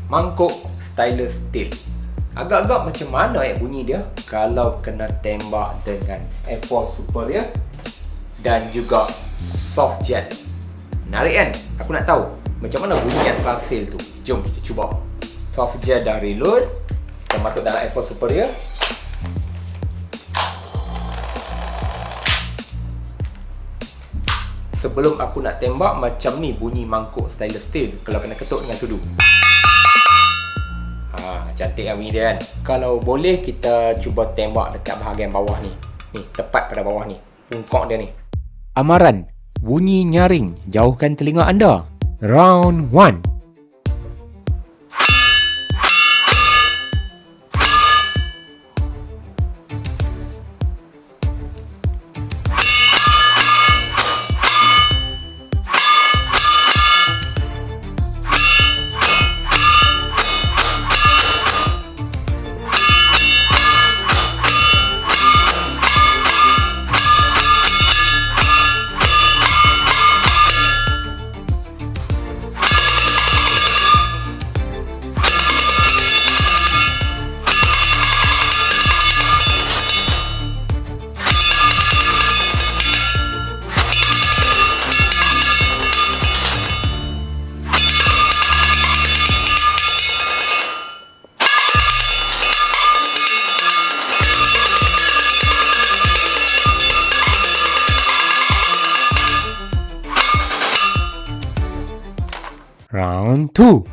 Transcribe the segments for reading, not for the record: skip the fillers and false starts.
mangkuk stainless steel. Agak-agak macam mana bunyi dia kalau kena tembak dengan Air Force Superior dan juga soft gel. Menarik kan? Aku nak tahu macam mana bunyi yang terhasil tu. Jom kita cuba. Soft gel dah reload. Kita masuk dalam Air Force Superior. Sebelum aku nak tembak, macam ni bunyi mangkuk stainless steel kalau kena ketuk dengan sudu. Cantik kan bunyi dia kan. Kalau boleh kita cuba tembak dekat bahagian bawah ni. Ni, tepat pada bawah ni. Pungkok dia ni. Amaran, bunyi nyaring, jauhkan telinga anda. Round 1. Round 2.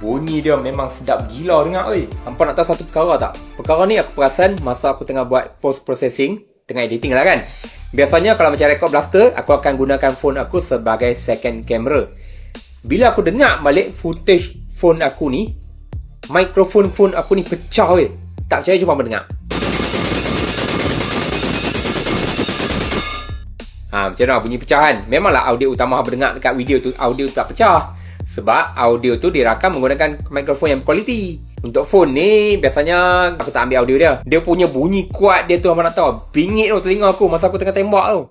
Bunyi dia memang sedap gila dengar oi. Hampa nak tahu satu perkara tak? Perkara ni aku perasan masa aku tengah buat post processing, tengah editing lah kan. Biasanya kalau macam record blaster, aku akan gunakan phone aku sebagai second camera. Bila aku dengar balik footage phone aku ni, mikrofon phone aku ni pecah oi. Tak percaya cuma mendengar. Macam mana bunyi pecahan? Memanglah audio utama berdengar dekat video tu, audio tu tak pecah. Sebab audio tu dirakam menggunakan mikrofon yang berkualiti. Untuk phone ni, biasanya aku tak ambil audio dia. Dia punya bunyi kuat dia tu, apa nak tahu, bingit tu telinga aku masa aku tengah tembak tu.